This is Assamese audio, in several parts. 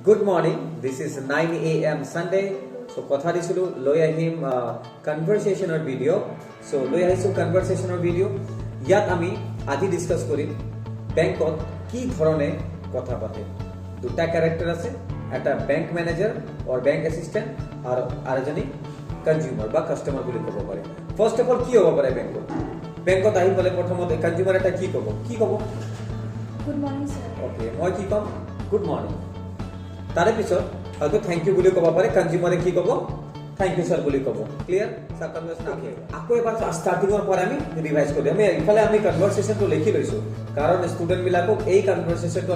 Good morning. This is 9 a.m. Sunday. So কথা দিছিলো লৈ আহিম কনভাৰসেচনৰ ভিডিঅ'. So লৈ আহিছো কনভাৰসেচনৰ ভিডিঅ'. ইয়াত আমি আজি ডিসকাস কৰিম বেংকত কি ধৰণে কথা পাতে. দুটা ক্যাৰেক্টাৰ আছে, এটা বেংক ম্যানেজাৰ অৰ বেংক অ্যাসিস্ট্যান্ট আৰু আৰজনী কনজিউমাৰ বা কাস্টমাৰ বুলি ক'ব পাৰে. ফাৰ্স্ট অফ অল কি হ'ব পাৰে বেংকত? বেংকত আহি পেলাই প্ৰথমতে কনজিউমাৰ এটা কি ক'ব? Good morning sir. ওকে, মই কি ক'ম? Good morning. তাৰে পিছত হয়তো থেংক ইউ বুলি ক'ব পাৰে, কনজিউমাৰে কি ক'ব? থেংক ইউ স্যাৰ বুলি ক'ব. ক্লিয়াৰ? সাকনভাৰ্সেশন আছে. আকৌ এবাৰ ষ্টাৰ্টিংৰ পৰা আমি ৰিভাইজ কৰি দিম. ইফালে আমি কনভাৰসেশনটো লিখি লৈছো কাৰণ ষ্টুডেন্ট বিলাকক এই কনভাৰসেশনটো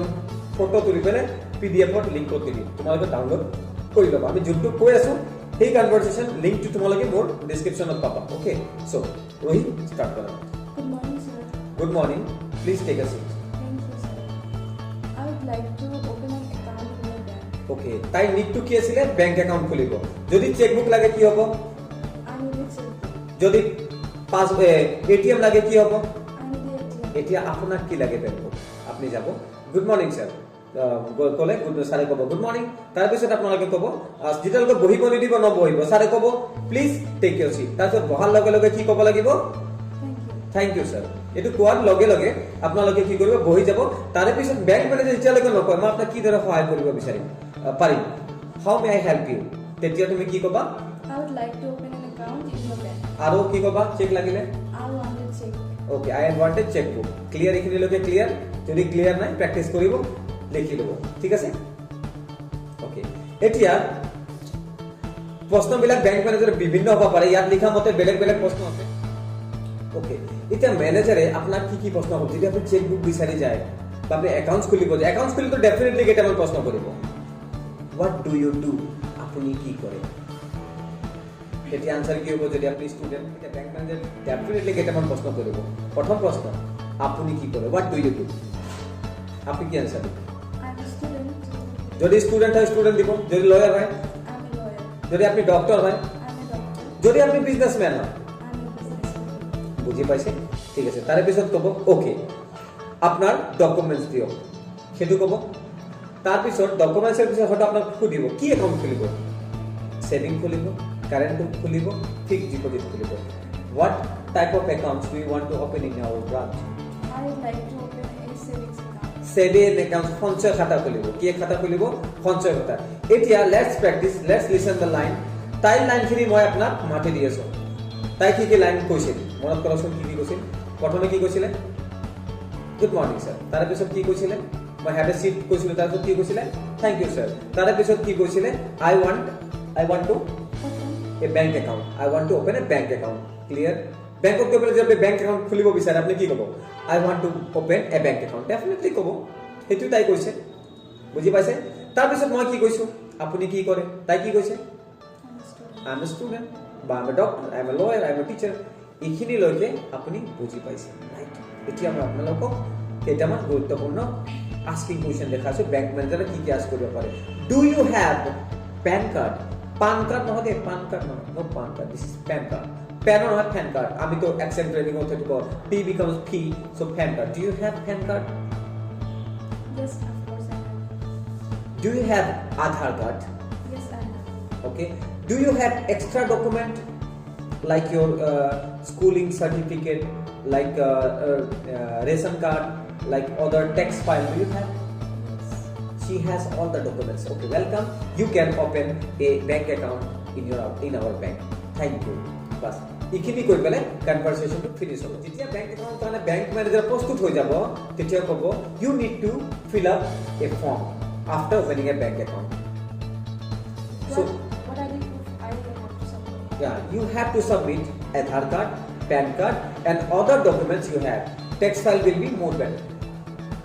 ফটো তুলি পেলাই পিডিএফত লিংক কৰি দিম, তোমালোকে ডাউনলোড কৰি ল'বা. আমি যোনটো কৈ আছো সেই কনভাৰসেশন লিংকটো তোমালোকে মোৰ ডেসক্ৰিপচনত পাবা. ওকে, সো ৰহি ষ্টাৰ্ট কৰা. Good morning, sir. Good morning, please take a seat. Thank you, sir. I would like to open an account in your bank. Okay, তাই নিডটো কি আছিলে? বেংক একাউন্ট খুলিব. যদি চেকবুক লাগে কি হ'ব? I need a checkbook. যদি পাস এটিএম লাগে কি হ'ব? I need the ATM. এতিয়া আপোনাক কি লাগে বেংকত? আপনি যাব, গুড মৰ্নিং স্যাৰ ক'লে ছাৰে ক'ব গুড মৰ্নিং. তাৰপিছত আপোনালোকে ক'ব যেতিয়ালৈকে বহিব নিদিব নবহিব, ছাৰে ক'ব প্লিজ টেক ইউৰ চিট. তাৰপিছত বহাৰ লগে লগে কি ক'ব লাগিব? Thank you. Thank you sir. এইটো কোৱাৰ লগে লগে আপোনালোকে কি কৰিব? বহি যাব. তাৰে পিছত বেংক মেনেজাৰ যেতিয়ালৈকে নকয় মই আপোনাক কি দৰে সহায় কৰিব পাৰিম, how may I help U, তেতিয়া তুমি কি ক'বা? I would like to open an account in your bank. আৰু কি ক'বা? চেক লাগিলে? I want a checkbook. Okay, I want a chequebook. Clear? এখিনিলৈকে ক্লিয়ার? যদি ক্লিয়ার নাই প্র্যাকটিস কৰিব, লিখি ল'ব. ঠিক আছে? ওকে, এতিয়া প্ৰশ্নবিলাক বেংক মেনেজাৰৰ বিভিন্ন হ'ব পাৰে. ইয়াত লিখা মতে বেলেগ বেলেগ প্ৰশ্ন আছে. ওকে, এতিয়া মেনেজাৰে আপোনাক কি কি প্ৰশ্ন কৰিব? যদি আপুনি চেকবুক বিচাৰি যায় বা আপুনি একাউণ্টছ খুলিব যায়, একাউণ্টছ খুলিলে তো ডেফিনেটলি কেইটামান প্ৰশ্ন কৰিব. What do you do? আপুনি কি কৰে? তেতিয়া আনসার কি হ'ব? যদি আপনি স্টুডেন্ট, তেতিয়া ব্যাংক ম্যানেজার ডেফিনেটলি কেইটামান প্ৰশ্ন কৰিব. প্ৰথম প্ৰশ্ন, আপুনি কি কৰে? What do you do? আপনি কি আনসার দিবেন? I'm a student. যদি স্টুডেন্ট হয় স্টুডেন্ট দিব, যদি লয়ার হয়, I'm a lawyer. যদি আপনি ডক্টর হয়, I'm a doctor. যদি আপনি বিজনেসম্যান হয়. I'm a businessman. বুঝি পাইছে? ঠিক আছে, তার পিছত ক'ব ওকে আপনার ডকুমেন্টস দিও, সেইটো ক'ব. তাৰ পিছত ডকুমেন্টসৰ পিছত হয়তো আপোনাক সুধিব কি একাউণ্ট খুলিব? সেভিং খুলিব, কারেন্ট খুলিব, ফিক্সড ডিপোজিট খুলিব. What type of accounts do you want to open in our branch? I would like to open a savings account. Saving account, সঞ্চয় খাতা খুলিব. কি খাতা খুলিব? সঞ্চয় খাতা. এতিয়া let's practise, let's listen the line. তাই লাইনখিনি মই আপোনাক মাতি দি আছো. তাই কি কি লাইন কৈছিল মনত কৰকচোন? কি কি কৈছিল? প্ৰথমে কি কৈছিলে? Good morning sir. তাৰ পিছত কি কৈছিলে? মই হ্যাভ এ সিট কৈছিল. তাৰ পিছত কি কৈছিলে? Thank you sir. তার পিছত কি কৈছিলে? I want to Open. a bank account. I want to open a bank account. Clear? ব্যাংকত গৈ পেলাই যদি আপনি ব্যাংক একাউন্ট খুলিব বিচাৰে আপনি কি ক'ব? I want to open a bank account. Definitely ক'ব. সেইটো তাই কৈছে. বুজি পাইছে? তাৰ পিছত মই কি কৈছো? আপুনি কি কৰে? তাই কি কৈছে? I'm a student. I am a student, বা I am a doctor, I am a lawyer, I am a teacher. এইখিনি লৈকে আপুনি বুজি পাইছে, ৰাইট? এতিয়া মই আপোনালোকক কেইটামান গুৰুত্বপূৰ্ণ আস্কিং কুৱেশ্যন দেখাইছো বেংক মেনেজাৰে কি কি আস্ক কৰিব পাৰে. Do you have PAN card? PAN card নহয় দে, পান কার্ড নহয়, no PAN card, this is PAN card. PAN নহয় প্যান কার্ড. আমি তো অ্যাকসেন্ট ট্রেনিং হতে তো P becomes P, so PAN card. Do you have PAN card? Yes, of course I have. Do you have Aadhaar card? Yes, I have. Okay. Do you have extra document like your schooling certificate, like ration card, like other tax file? Do you have? Yes. She has all the documents. Okay, welcome. You can open a bank account in our bank. Thank you. Bas. ইখিনি কৈ পেলাই কনভারসেশনটো ফিনিশ হ'ব. যেতিয়া ব্যাংক একাউন্ট কাৰণে ব্যাংক ম্যানেজাৰ প্ৰস্তুত হৈ যাব, তেতিয়া ক'ব you need to fill up a form after opening a bank account. So What are the proof I will have to submit? yeah, you have to submit Aadhaar card, PAN card, and other documents you have. Tax file will be more better.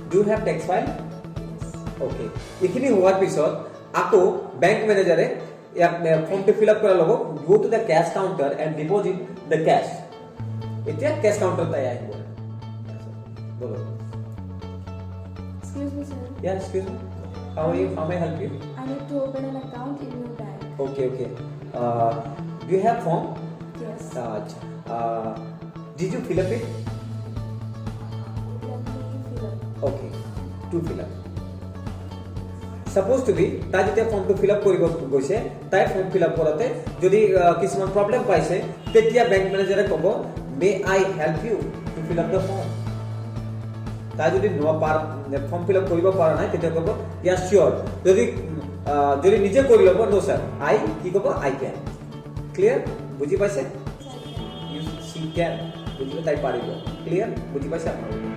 Do you have tax file? Yes. Okay. এইখিনি হোৱাৰ পিছত আকৌ বেংক মেনেজাৰে ফৰ্মটো ফিল আপ কৰাৰ লগত go to the cash counter and deposit the cash. এতিয়া cash counter তাই আহিব. বলো. Excuse me, sir. Yeah, excuse me. How are you? How may I help you? I need to open an account in your bank. Okay, okay. Do you have form? Yes. Did you fill up it? Let me fill up. Okay, to fill up. Suppose to be তাই যেতিয়া ফৰ্মটো ফিল আপ কৰিব গৈছে তাই ফৰ্ম ফিল আপ কৰোঁতে যদি কিছুমান প্ৰব্লেম পাইছে তেতিয়া বেংক মেনেজাৰে ক'ব may I help you to fill up the form তাই যদি ফৰ্ম ফিল আপ কৰিব পৰা নাই তেতিয়া ক'ব ইয়া চিয়'ৰ যদি নিজে কৰি ল'ব নো ছাৰ আই কি ক'ব আই কেন ক্লিয়াৰ বুজি পাইছে ইউ সি কেন বুজিলে তাই পাৰিব ক্লিয়াৰ বুজি পাইছে আপোনালোকে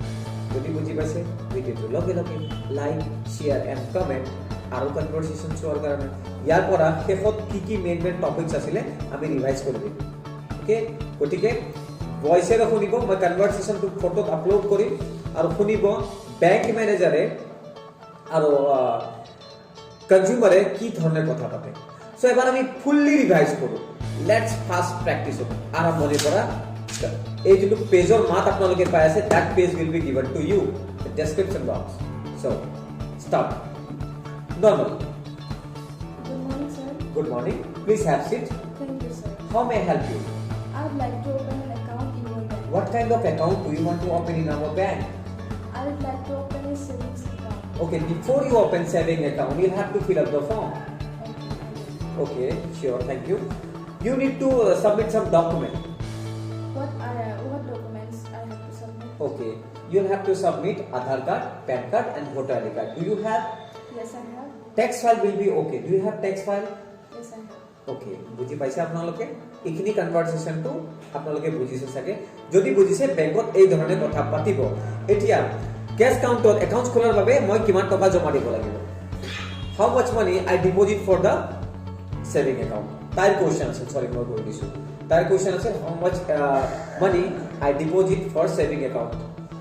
যদি বুজি পাইছে ভিডিঅ'টো লগে লগে লাইক শ্বেয়াৰ এণ্ড কমেণ্ট আৰু কনভাৰচেশ্যন চোৱাৰ কাৰণে ইয়াৰ পৰা শেষত কি মেইন টপিকছ আছিলে আমি ৰিভাইজ কৰি দিম অ'কে গতিকে ভইচেৰে শুনিব মই কনভাৰচেশ্যনটো ফটোত আপলোড কৰিম আৰু শুনিব বেংক মেনেজাৰে আৰু কনজিউমাৰে কি ধৰণে কথা পাতে সো এবাৰ আমি ফুল্লি ৰিভাইজ কৰোঁ লেটছ ফাৰ্ষ্ট প্ৰেক্টিছ আৰম্ভণিৰ পৰা এই যোনটো পেজৰ মাত আপোনালোকে পাই আছে that page will be given to you the description box so start normal Good morning, sir. Good morning please have seat Thank you, sir. How may help you I would like to open an account in your bank. What kind of account do you want to open in our bank? I would like to open a savings account. Okay, before you open saving account, you'll have to fill up the form. Okay, sure, thank you. You need to submit some document. What documents I have to submit? Okay, you'll have to submit Aadhaar card, PAN card and voter ID card. Do you have Yes, I have. tax file will be okay. Do you have tax file? Yes, I have. Okay, বুজি পাইছে আপোনালোকে এইখিনি কনভাৰসেশনটো আপোনালোকে বুজিছে চাগে যদি বুজিছে বেংকত এই ধৰণে কথা পাতিব এতিয়া ক্যাশ কাউন্টত একাউন্ট খোলাৰ বাবে মই কিমান টকা জমা দিব লাগিব how much money I deposit for the saving account তার কোশ্চেন আছে সরি মই কৈ দিছো তার কোশ্চেন আছে how much money I deposit for saving account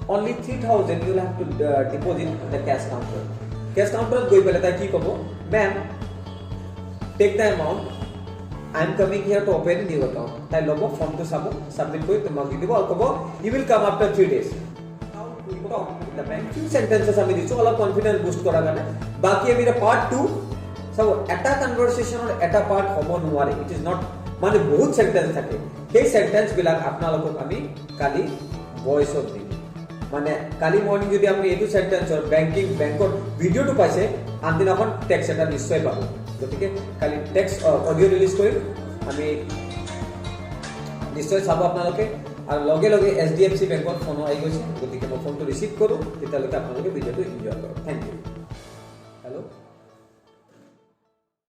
only 3000 you will have to deposit in the cash counter গৈ পেলে তাই কি ক'ব ma'am take the amount I am coming here to open a new account. তাই লব ফর্মটো চাব সাবমিট কৰি তোমাক দি দিব আৰু ক'ব you will come after 3 days. How we talk in the bank. Few sentences আমি দিছো অলপ কনফিডেন্স বুস্ট কৰাৰ কাৰণে বাকি আমি পাৰ্ট 2 সব এটা কনভাৰসেশনৰ এটা পাৰ্ট হ'ব নোৱাৰে ইট ইজ নট মানে বহুত সেন্টেন্স থাকে সেই সেন্টেন্স বিলাক আপোনালোকক আমি কালি ভয়েসত দিম মানে কালি মর্নিং যদি আপনি এইটো সেন্টেন্সৰ বেংকৰ ভিডিওটো পাইছে আনদিনাখন টেক্সট এটা নিশ্চয় পাব গতিকে কালি টেক্সট অডিও ৰিলিজ কৰিম আমি নিশ্চয় চাব আপোনালোকে আৰু লগে লগে HDFC বেংকৰ ফোন আহি গৈছে গতিকে মই ফোনটো ৰিসিভ কৰোঁ তেতিয়ালৈকে আপোনালোকে ভিডিওটো এনজয় কৰক থ্যাংক ইউ